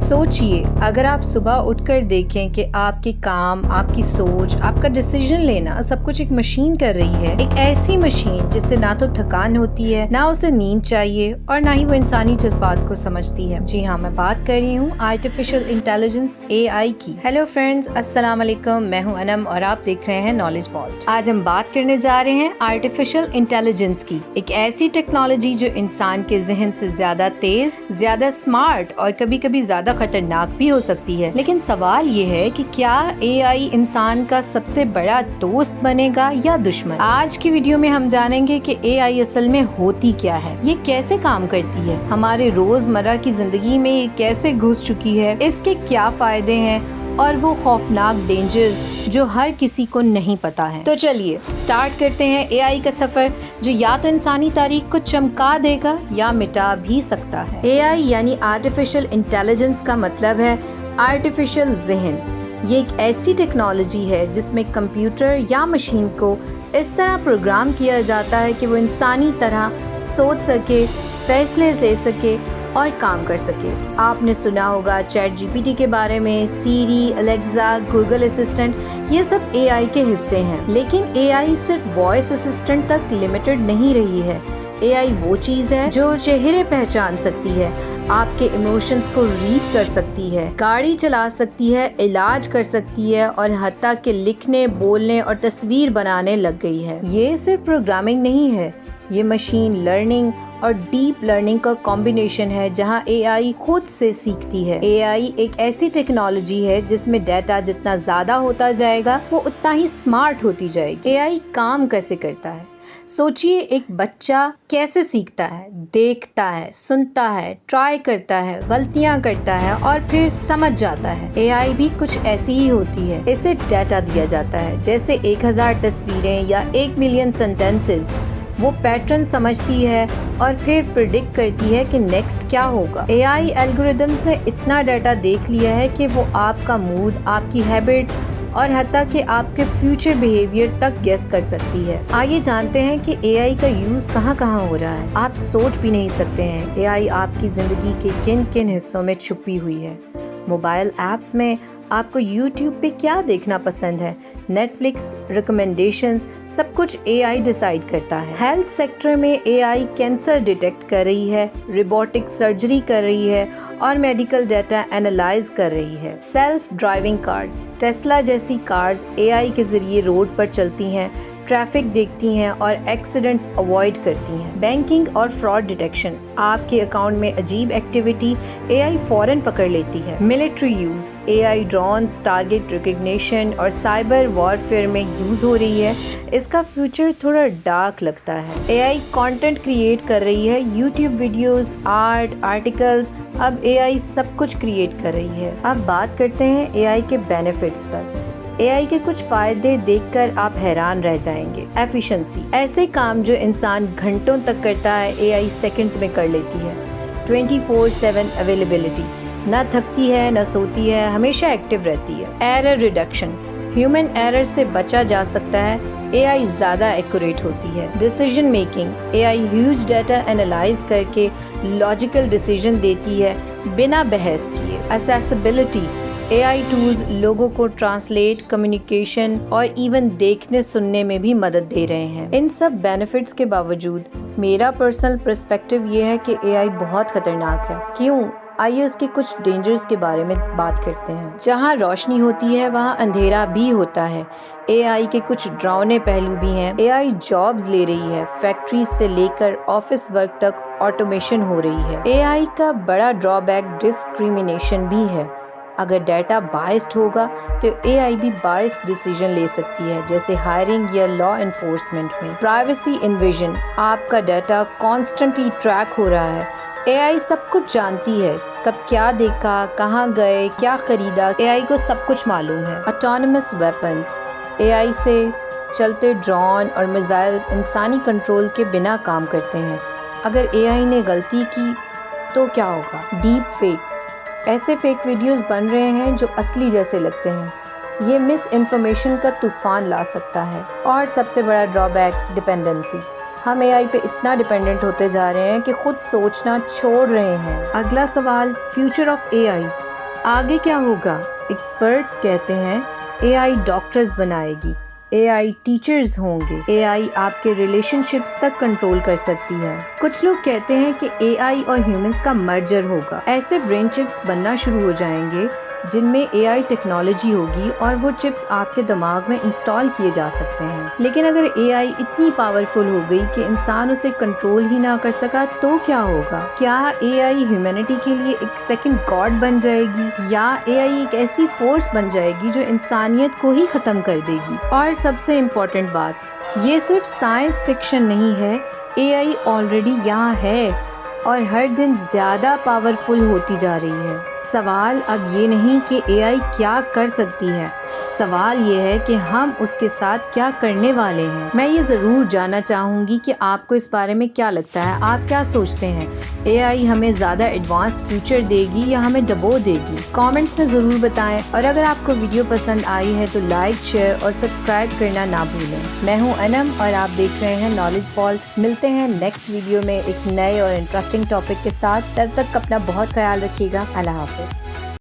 सोचिए, अगर आप सुबह उठकर देखें कि आपके काम, आपकी सोच, आपका डिसीजन लेना सब कुछ एक मशीन कर रही है। एक ऐसी मशीन जिससे ना तो थकान होती है, ना उसे नींद चाहिए और ना ही वो इंसानी जज्बात को समझती है। जी हाँ, मैं बात कर रही हूँ आर्टिफिशियल इंटेलिजेंस AI की। हेलो फ्रेंड्स, अस्सलाम वालेकुम। मैं हूँ अनम और आप देख रहे हैं नॉलेज वॉल्ट। आज हम बात करने जा रहे हैं आर्टिफिशियल इंटेलिजेंस की, एक ऐसी टेक्नोलॉजी जो इंसान के जहन से ज्यादा तेज, ज्यादा स्मार्ट और कभी कभी ज्यादा खतरनाक भी हो सकती है। लेकिन सवाल ये है कि क्या AI इंसान का सबसे बड़ा दोस्त बनेगा या दुश्मन? आज की वीडियो में हम जानेंगे कि AI असल में होती क्या है, ये कैसे काम करती है, हमारे रोजमर्रा की जिंदगी में ये कैसे घुस चुकी है, इसके क्या फायदे हैं और वो खौफनाक डेंजर्स जो हर किसी को नहीं पता है। तो चलिए स्टार्ट करते हैं AI का सफर, जो या तो इंसानी तारीख को चमका देगा या मिटा भी सकता है। AI यानी आर्टिफिशियल इंटेलिजेंस का मतलब है आर्टिफिशियल ज़हन। ये एक ऐसी टेक्नोलॉजी है जिसमें कंप्यूटर या मशीन को इस तरह प्रोग्राम किया जाता है कि वो इंसानी तरह सोच सके, फैसले ले सके और काम कर सके। आपने सुना होगा चैट GPT के बारे में, सीरी, अलेक्सा, गूगल असिस्टेंट, ये सब AI के हिस्से हैं। लेकिन AI सिर्फ वॉइस असिस्टेंट तक लिमिटेड नहीं रही है। AI वो चीज़ है जो चेहरे पहचान सकती है, आपके इमोशंस को रीड कर सकती है, गाड़ी चला सकती है, इलाज कर सकती है और हत्ता के लिखने, बोलने और तस्वीर बनाने लग गई है। ये सिर्फ प्रोग्रामिंग नहीं है, ये मशीन लर्निंग और डीप लर्निंग का कॉम्बिनेशन है जहां AI खुद से सीखती है। AI एक ऐसी टेक्नोलॉजी है जिसमें डाटा जितना ज्यादा होता जाएगा वो उतना ही स्मार्ट होती जाएगी। AI काम कैसे करता है? सोचिए, एक बच्चा कैसे सीखता है, देखता है, सुनता है, ट्राई करता है, गलतियां करता है और फिर समझ जाता है। AI भी कुछ ऐसी ही होती है। इसे डाटा दिया जाता है, जैसे 1000 तस्वीरें या 1 मिलियन सेंटेंसेस। वो पैटर्न समझती है और फिर प्रिडिक्ट करती है कि नेक्स्ट क्या होगा। AI एल्गोरिदम्स ने इतना डाटा देख लिया है कि वो आपका मूड, आपकी हैबिट्स और हत्ता कि आपके फ्यूचर बिहेवियर तक गेस कर सकती है। आइए जानते हैं कि AI का यूज़ कहाँ कहाँ हो रहा है। आप सोच भी नहीं सकते हैं AI आपकी ज़िंदगी के किन किन हिस्सों में छुपी हुई है। मोबाइल ऐप्स में आपको YouTube पे क्या देखना पसंद है, Netflix रिकमेंडेशंस, सब कुछ AI डिसाइड करता है। हेल्थ सेक्टर में AI कैंसर डिटेक्ट कर रही है, रोबोटिक सर्जरी कर रही है और मेडिकल डाटा एनालाइज कर रही है। सेल्फ ड्राइविंग कार्स, टेस्ला जैसी कार्स AI के जरिए रोड पर चलती हैं, ट्रैफिक देखती हैं और एक्सीडेंट्स अवॉइड करती हैं। बैंकिंग और फ्रॉड डिटेक्शन, आपके अकाउंट में अजीब एक्टिविटी AI फौरन पकड़ लेती है। Military use, AI drones target recognition और साइबर वॉरफेयर में यूज़ हो रही है। इसका फ्यूचर थोड़ा डार्क लगता है। AI कंटेंट क्रिएट कर रही है, यूट्यूब वीडियोस, आर्ट, आर्टिकल्स, अब AI सब कुछ क्रिएट कर रही है। अब बात करते हैं AI के बेनिफिट्स पर। AI के कुछ फायदे देखकर आप हैरान रह जाएंगे। एफिशिएंसी, ऐसे काम जो इंसान घंटों तक करता है AI सेकंड्स में कर लेती है। 24/7 अवेलेबिलिटी, न थकती है न सोती है, हमेशा एक्टिव रहती है। एरर रिडक्शन, ह्यूमन एरर से बचा जा सकता है, AI ज़्यादा एक्यूरेट होती है। Decision making, AI huge data analyse करके लॉजिकल डिसीजन देती है बिना बहस किए। एक्सेसिबिलिटी, AI टूल्स लोगों को ट्रांसलेट, कम्युनिकेशन और इवन देखने सुनने में भी मदद दे रहे हैं। इन सब बेनिफिट्स के बावजूद मेरा पर्सनल पर्सपेक्टिव ये है कि AI बहुत खतरनाक है। क्यों? आइए इसके कुछ डेंजर्स के बारे में बात करते हैं। जहाँ रोशनी होती है वहाँ अंधेरा भी होता है। AI के कुछ डरावने पहलू भी हैं। AI जॉब्स ले रही है, फैक्ट्रीज से लेकर ऑफिस वर्क तक ऑटोमेशन हो रही है। AI का बड़ा ड्रॉबैक डिस्क्रिमिनेशन भी है। अगर डाटा बायस्ड होगा तो AI भी बायस्ड डिसीजन ले सकती है, जैसे हायरिंग या लॉ इन्फोर्समेंट में। प्राइवेसी इन्वेजन, आपका डाटा कॉन्स्टेंटली ट्रैक हो रहा है। AI सब कुछ जानती है, कब क्या देखा, कहाँ गए, क्या खरीदा, AI को सब कुछ मालूम है। ऑटोनमस वेपन्स, AI से चलते ड्रोन और मिसाइल्स इंसानी कंट्रोल के बिना काम करते हैं। अगर AI ने गलती की तो क्या होगा? डीप फेक्स, ऐसे फेक वीडियोस बन रहे हैं जो असली जैसे लगते हैं। ये मिस इन्फॉर्मेशन का तूफान ला सकता है। और सबसे बड़ा ड्रॉबैक, डिपेंडेंसी, हम AI पे इतना डिपेंडेंट होते जा रहे हैं कि खुद सोचना छोड़ रहे हैं। अगला सवाल, फ्यूचर ऑफ AI। آگے کیا ہوگا؟ ایکسپرٹس کہتے ہیں AI ڈاکٹرز بنائے گی، AI ٹیچرز ہوں گے، AI آپ کے ریلیشن شپس تک کنٹرول کر سکتی ہے۔ کچھ لوگ کہتے ہیں کہ AI اور ہیومنز کا مرجر ہوگا، ایسے برین چپس بننا شروع ہو جائیں گے جن میں AI ٹیکنالوجی ہوگی اور وہ چپس آپ کے دماغ میں انسٹال کیے جا سکتے ہیں۔ لیکن اگر AI اتنی پاورفل ہو گئی کہ انسان اسے کنٹرول ہی نہ کر سکا تو کیا ہوگا؟ کیا AI ہیومینٹی کے لیے ایک سیکنڈ گاڈ بن جائے گی، یا AI ایک ایسی فورس بن جائے گی جو انسانیت کو ہی ختم کر دے گی؟ اور سب سے امپورٹنٹ بات، یہ صرف سائنس فکشن نہیں ہے، AI آلریڈی یہاں ہے اور ہر دن زیادہ پاورفل ہوتی جا رہی ہے۔ سوال اب یہ نہیں کہ AI کیا کر سکتی ہے، سوال یہ ہے کہ ہم اس کے ساتھ کیا کرنے والے ہیں۔ میں یہ ضرور جاننا چاہوں گی کہ آپ کو اس بارے میں کیا لگتا ہے، آپ کیا سوچتے ہیں؟ AI ہمیں زیادہ ایڈوانس فیوچر دے گی یا ہمیں ڈبو دے گی؟ کامنٹس میں ضرور بتائیں، اور اگر آپ کو ویڈیو پسند آئی ہے تو لائک، شیئر اور سبسکرائب کرنا نہ بھولیں۔ میں ہوں انم اور آپ دیکھ رہے ہیں نالج والٹ۔ ملتے ہیں نیکسٹ ویڈیو میں ایک نئے اور انٹرسٹنگ ٹاپک کے ساتھ۔ تب تک اپنا بہت خیال رکھیے گا۔ اللہ حافظ۔